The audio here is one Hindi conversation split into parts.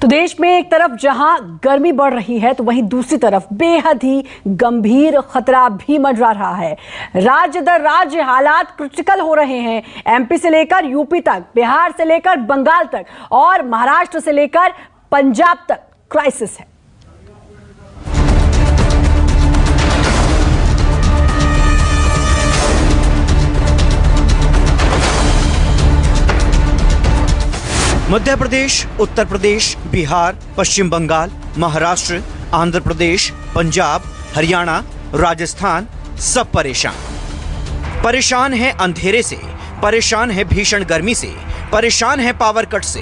तो देश में एक तरफ जहां गर्मी बढ़ रही है तो वहीं दूसरी तरफ बेहद ही गंभीर खतरा भी मंडरा रहा है। राज्य दर राज्य हालात क्रिटिकल हो रहे हैं। एमपी से लेकर यूपी तक, बिहार से लेकर बंगाल तक और महाराष्ट्र से लेकर पंजाब तक क्राइसिस है। मध्य प्रदेश, उत्तर प्रदेश, बिहार, पश्चिम बंगाल, महाराष्ट्र, आंध्र प्रदेश, पंजाब, हरियाणा, राजस्थान सब परेशान हैं अंधेरे से, परेशान हैं भीषण गर्मी से, परेशान हैं पावर कट से।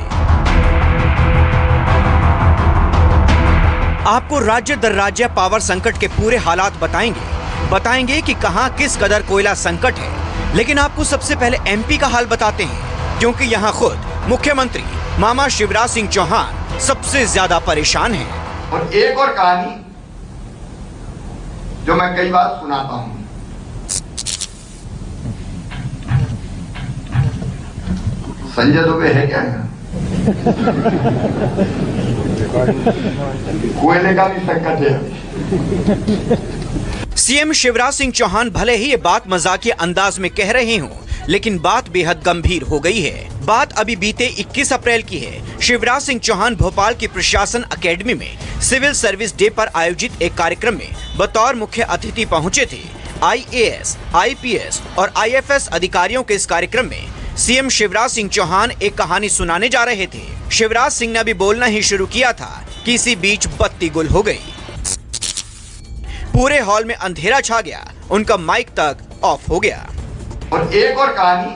आपको राज्य दर राज्य पावर संकट के पूरे हालात बताएंगे कि कहां किस कदर कोयला संकट है। लेकिन आपको सबसे पहले एमपी का हाल बताते हैं, क्योंकि यहां खुद मुख्यमंत्री मामा शिवराज सिंह चौहान सबसे ज्यादा परेशान हैं। और एक और कहानी जो मैं कई बार सुनाता हूं, संजय दुबे है क्या? कोयले का भी संकट है। सीएम शिवराज सिंह चौहान भले ही ये बात मजाकिया अंदाज में कह रहे हों, लेकिन बात बेहद गंभीर हो गई है। बात अभी बीते 21 अप्रैल की है। शिवराज सिंह चौहान भोपाल की प्रशासन अकेडमी में सिविल सर्विस डे पर आयोजित एक कार्यक्रम में बतौर मुख्य अतिथि पहुंचे थे। आईएएस, आईपीएस और आईएफएस अधिकारियों के इस कार्यक्रम में सीएम शिवराज सिंह चौहान एक कहानी सुनाने जा रहे थे। शिवराज सिंह ने अभी बोलना ही शुरू किया था कि इसी बीच बत्ती गुल हो गई। पूरे हॉल में अंधेरा छा गया, उनका माइक तक ऑफ हो गया। और एक और कहानी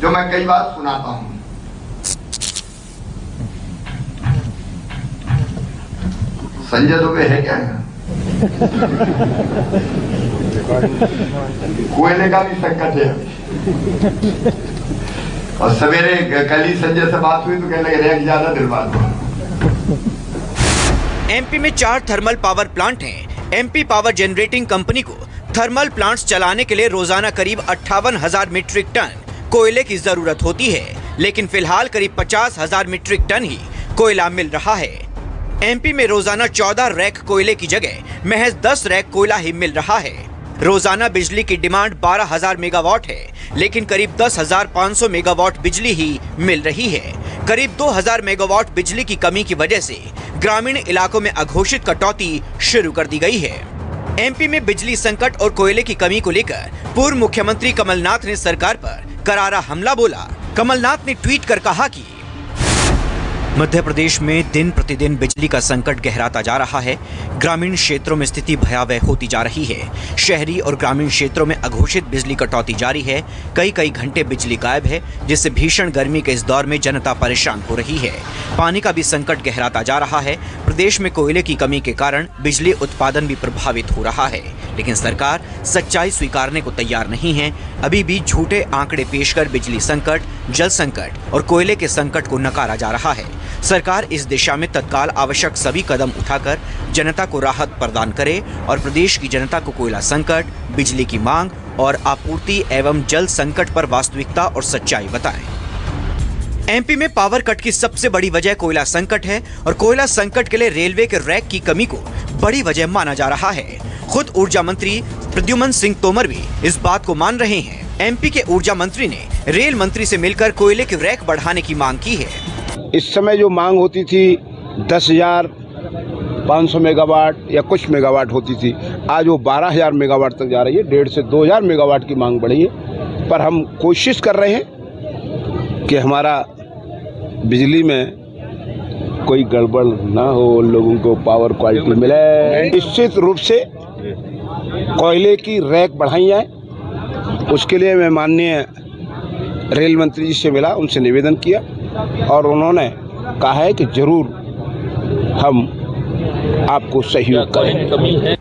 जो मैं कई बार सुनाता हूं, संजय दुबे है क्या? कोयले का भी संकट है। और सवेरे कल ही संजय से बात हुई तो कहने लगे रैंक ज्यादा दिलवार हुआ। एमपी में 4 थर्मल पावर प्लांट हैं। एमपी पावर जनरेटिंग कंपनी को थर्मल प्लांट्स चलाने के लिए रोजाना करीब 58,000 मीट्रिक टन कोयले की जरूरत होती है, लेकिन फिलहाल करीब 50,000 मीट्रिक टन ही कोयला मिल रहा है। एमपी में रोजाना 14 रैक कोयले की जगह महज 10 रैक कोयला ही मिल रहा है। रोजाना बिजली की डिमांड 12,000 मेगावाट है, लेकिन करीब 10,500 मेगावाट बिजली ही मिल रही है। करीब 2,000 मेगावाट बिजली की कमी की वजह से ग्रामीण इलाकों में अघोषित कटौती शुरू कर दी गई है। एमपी में बिजली संकट और कोयले की कमी को लेकर पूर्व मुख्यमंत्री कमलनाथ ने सरकार पर करारा हमला बोला। कमलनाथ ने ट्वीट कर कहा कि मध्य प्रदेश में दिन प्रतिदिन बिजली का संकट गहराता जा रहा है। ग्रामीण क्षेत्रों में स्थिति भयावह होती जा रही है। शहरी और ग्रामीण क्षेत्रों में अघोषित बिजली कटौती जारी है। कई घंटे बिजली गायब है, जिससे भीषण गर्मी के इस दौर में जनता परेशान हो रही है। पानी का भी संकट गहराता जा रहा है। प्रदेश में कोयले की कमी के कारण बिजली उत्पादन भी प्रभावित हो रहा है, लेकिन सरकार सच्चाई स्वीकारने को तैयार नहीं है। अभी भी झूठे आंकड़े पेश कर बिजली संकट, जल संकट और कोयले के संकट को नकारा जा रहा है। सरकार इस दिशा में तत्काल आवश्यक सभी कदम उठाकर जनता को राहत प्रदान करे और प्रदेश की जनता को कोयला संकट, बिजली की मांग और आपूर्ति एवं जल संकट पर वास्तविकता और सच्चाई बताएं। एमपी में पावर कट की सबसे बड़ी वजह कोयला संकट है और कोयला संकट के लिए रेलवे के रैक की कमी को बड़ी वजह माना जा रहा है। खुद ऊर्जा मंत्री प्रद्युमन सिंह तोमर भी इस बात को मान रहे हैं। एमपी के ऊर्जा मंत्री ने रेल मंत्री से मिलकर कोयले के रैक बढ़ाने की मांग की है। इस समय जो मांग होती थी 10,500 मेगावाट या कुछ मेगावाट होती थी, आज वो 12,000 मेगावाट तक जा रही है। 1,500 से 2,000 मेगावाट की मांग बढ़ी है। पर हम कोशिश कर रहे हैं कि हमारा बिजली में कोई गड़बड़ ना हो, लोगों को पावर क्वालिटी मिले। निश्चित रूप से कोयले की रैक बढ़ाई जाए, उसके लिए मैं माननीय रेल मंत्री जी से मिला, उनसे निवेदन किया और उन्होंने कहा है कि जरूर हम आपको सहयोग करेंगे।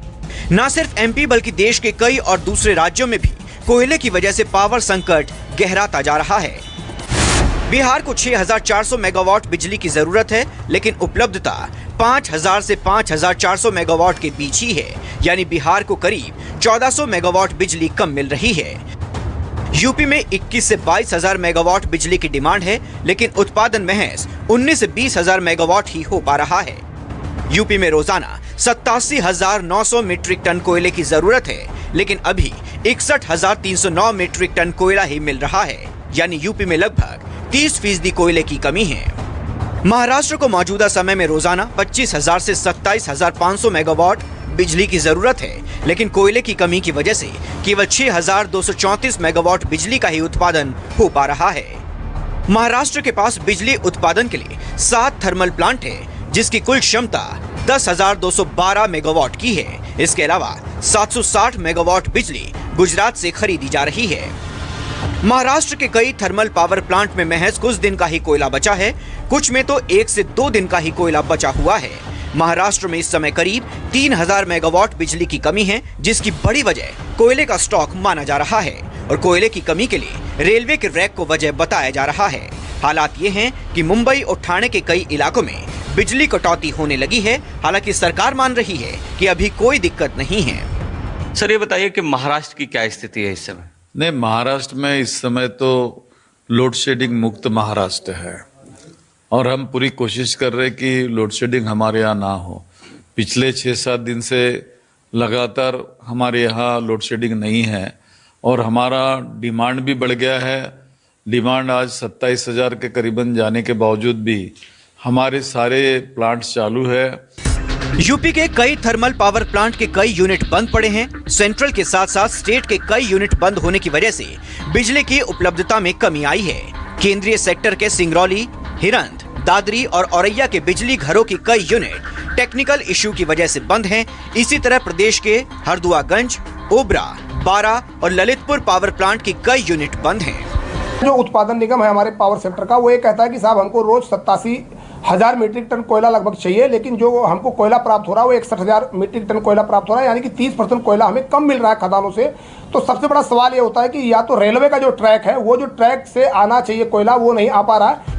न सिर्फ एमपी बल्कि देश के कई और दूसरे राज्यों में भी कोयले की वजह से पावर संकट गहराता जा रहा है। बिहार को 6,400 मेगावाट बिजली की जरूरत है, लेकिन उपलब्धता 5,000 से 5,400 मेगावाट के बीच ही है, यानी बिहार को करीब 1,400 मेगावाट बिजली कम मिल रही है। यूपी में 21 से 22 हजार मेगावाट बिजली की डिमांड है, लेकिन उत्पादन महज 19 से 20 हजार मेगावाट ही हो पा रहा है। यूपी में रोजाना 87,900 मीट्रिक टन कोयले की जरूरत है, लेकिन अभी 61,309 मीट्रिक टन कोयला ही मिल रहा है, यानी यूपी में लगभग 30% कोयले की कमी है। महाराष्ट्र को मौजूदा समय में रोजाना 25,000 से 27,500 मेगावाट बिजली की जरूरत है, लेकिन कोयले की कमी की वजह से केवल 6,234 मेगावाट बिजली का ही उत्पादन हो पा रहा है। महाराष्ट्र के पास बिजली उत्पादन के लिए 7 थर्मल प्लांट है, जिसकी कुल क्षमता 10,212 मेगावाट की है। इसके अलावा 760 मेगावाट बिजली गुजरात से खरीदी जा रही है। महाराष्ट्र के कई थर्मल पावर प्लांट में महज कुछ दिन का ही कोयला बचा है, कुछ में तो 1 से 2 दिन का ही कोयला बचा हुआ है। महाराष्ट्र में इस समय करीब 3,000 मेगावाट बिजली की कमी है, जिसकी बड़ी वजह कोयले का स्टॉक माना जा रहा है और कोयले की कमी के लिए रेलवे के रैक को वजह बताया जा रहा है। हालात ये हैं कि मुंबई और ठाणे के कई इलाकों में बिजली कटौती होने लगी है। हालांकि सरकार मान रही है कि अभी कोई दिक्कत नहीं है। सर ये बताइए कि महाराष्ट्र की क्या स्थिति है इस समय? नहीं, महाराष्ट्र में इस समय तो लोड शेडिंग मुक्त महाराष्ट्र है और हम पूरी कोशिश कर रहे हैं कि लोड शेडिंग हमारे यहाँ ना हो। पिछले 6-7 दिन से लगातार हमारे यहाँ लोड शेडिंग नहीं है और हमारा डिमांड भी बढ़ गया है। डिमांड आज 27,000 के करीबन जाने के बावजूद भी हमारे सारे प्लांट्स चालू है। यूपी के कई थर्मल पावर प्लांट के कई यूनिट बंद पड़े हैं। सेंट्रल के साथ साथ स्टेट के कई यूनिट बंद होने की वजह से बिजली की उपलब्धता में कमी आई है। केंद्रीय सेक्टर के सिंगरौली, हिरंद, दादरी और औरैया के बिजली घरों की कई यूनिट टेक्निकल इश्यू की वजह से बंद हैं। इसी तरह प्रदेश के हरदुआगंज, ओबरा, बारा और ललितपुर पावर प्लांट की कई यूनिट बंद हैं। जो उत्पादन निगम है हमारे पावर सेक्टर का, वो ये कहता है कि साहब हमको रोज 87,000 मीट्रिक टन कोयला लगभग चाहिए, लेकिन जो हमको कोयला प्राप्त हो रहा है वो 61,000 मीट्रिक टन कोयला प्राप्त हो रहा है, यानी कि 30% कोयला हमें कम मिल रहा है खदानों से। तो सबसे बड़ा सवाल ये होता है कि या तो रेलवे का जो ट्रैक है, वो जो ट्रैक से आना चाहिए कोयला, वो नहीं आ पा रहा है।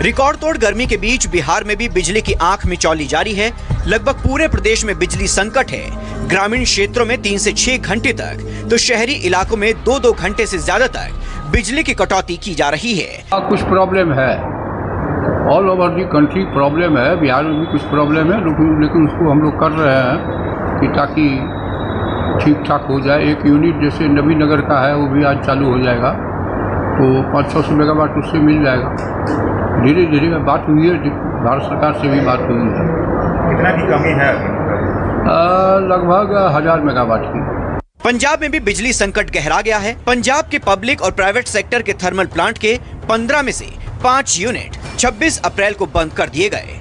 रिकॉर्ड तोड़ गर्मी के बीच बिहार में भी बिजली की आंख मिचौली जारी है। लगभग पूरे प्रदेश में बिजली संकट है। ग्रामीण क्षेत्रों में 3 से 6 घंटे तक, तो शहरी इलाकों में 2-2 घंटे से ज्यादा तक बिजली की कटौती की जा रही है। कुछ प्रॉब्लम है, all over the country problem है, बिहार में भी कुछ प्रॉब्लम है, लेकिन उसको हम लोग कर रहे हैं कि ताकि ठीक ठाक हो जाए। एक यूनिट जैसे नबी नगर का है, वो भी आज चालू हो जाएगा, तो 500-600 मेगावाट उससे मिल जाएगा। धीरे धीरे बात हुई है, भारत सरकार से भी बात हुई है। कितना की कमी है? लगभग 1000 मेगावाट की। पंजाब में भी बिजली संकट गहरा गया है। पंजाब के पब्लिक और प्राइवेट सेक्टर के थर्मल प्लांट के 15 में से 5 यूनिट 26 अप्रैल को बंद कर दिए गए।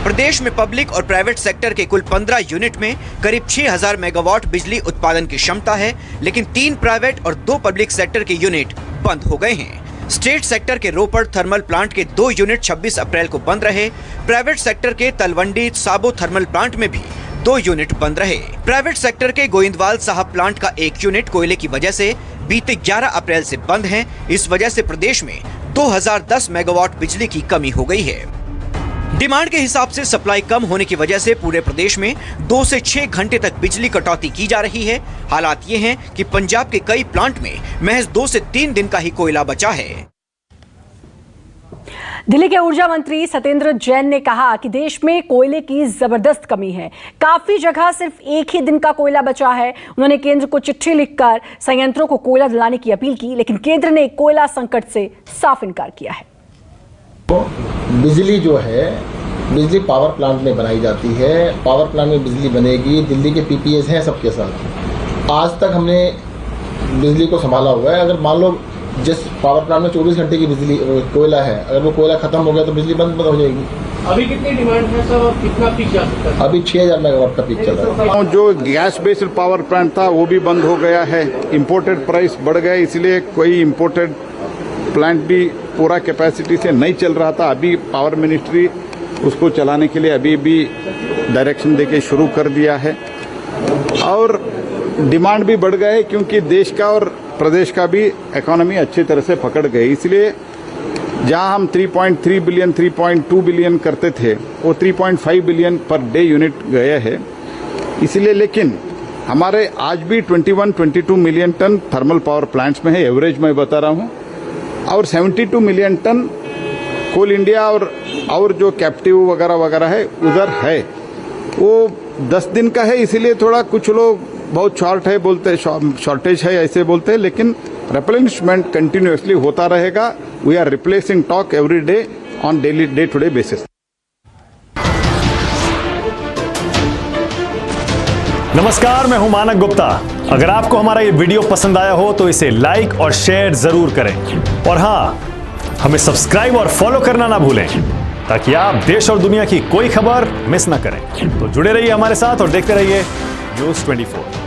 प्रदेश में पब्लिक और प्राइवेट सेक्टर के कुल 15 यूनिट में करीब 6,000 मेगावाट बिजली उत्पादन की क्षमता है, लेकिन 3 प्राइवेट और 2 पब्लिक सेक्टर के यूनिट बंद हो गए हैं। स्टेट सेक्टर के रोपड़ थर्मल प्लांट के 2 यूनिट 26 अप्रैल को बंद रहे। प्राइवेट सेक्टर के तलवंडी साबो थर्मल प्लांट में भी 2 यूनिट बंद रहे। प्राइवेट सेक्टर के गोविंदवाल साहब प्लांट का 1 यूनिट कोयले की वजह से बीते 11 अप्रैल से बंद है। इस वजह से प्रदेश में 2010 मेगावाट बिजली की कमी हो गई है। डिमांड के हिसाब से सप्लाई कम होने की वजह से पूरे प्रदेश में 2 से 6 घंटे तक बिजली कटौती की जा रही है। हालात ये हैं कि पंजाब के कई प्लांट में महज 2 से 3 दिन का ही कोयला बचा है। दिल्ली के ऊर्जा मंत्री सत्येंद्र जैन ने कहा कि देश में कोयले की जबरदस्त कमी है। काफी जगह सिर्फ 1 ही दिन का कोयला बचा है। उन्होंने केंद्र को चिट्ठी लिखकर संयंत्रों को कोयला दिलाने की अपील की, लेकिन केंद्र ने कोयला संकट से साफ इनकार किया है। बिजली जो है, बिजली पावर प्लांट में बनाई जाती है। पावर प्लांट में बिजली बनेगी। दिल्ली के पीपीएस हैं सबके साथ। आज तक हमने बिजली को संभाला हुआ है। अगर मान लो जिस पावर प्लांट में 24 घंटे की बिजली कोयला है, अगर वो कोयला खत्म हो गया तो बिजली बंद हो जाएगी। अभी कितनी डिमांड है सर और कितना पीक जा सकता है? अभी 6,000 मेगावाट का पीक चल रहा है। जो गैस बेस्ड पावर प्लांट था वो भी बंद हो गया है। इम्पोर्टेड प्राइस बढ़ गया, इसलिए कोई इम्पोर्टेड प्लांट भी पूरा कैपेसिटी से नहीं चल रहा था। अभी पावर मिनिस्ट्री उसको चलाने के लिए अभी भी डायरेक्शन देके शुरू कर दिया है और डिमांड भी बढ़ गया है, क्योंकि देश का और प्रदेश का भी इकोनॉमी अच्छी तरह से पकड़ गई। इसलिए जहां हम 3.3 बिलियन 3.2 बिलियन करते थे, वो 3.5 बिलियन पर डे यूनिट गए हैं। इसलिए लेकिन हमारे आज भी 21-22 million ton thermal power plants में है, एवरेज मैं बता रहा हूँ, और 72 मिलियन टन कोल इंडिया और जो कैप्टिव वगैरह वगैरह है उधर है। वो 10 दिन का है, इसीलिए थोड़ा कुछ लोग बहुत शॉर्ट है बोलते, शॉर्टेज है ऐसे बोलते हैं, लेकिन रिप्लेनिशमेंट कंटिन्यूअसली होता रहेगा। We are replacing stock every day on daily day to day basis. नमस्कार, मैं हूं मानक गुप्ता। अगर आपको हमारा ये वीडियो पसंद आया हो तो इसे लाइक और शेयर जरूर करें, और हाँ, हमें सब्सक्राइब और फॉलो करना ना भूलें ताकि आप देश और दुनिया की कोई खबर मिस ना करें। तो जुड़े रहिए हमारे साथ और देखते रहिए न्यूज़ 24।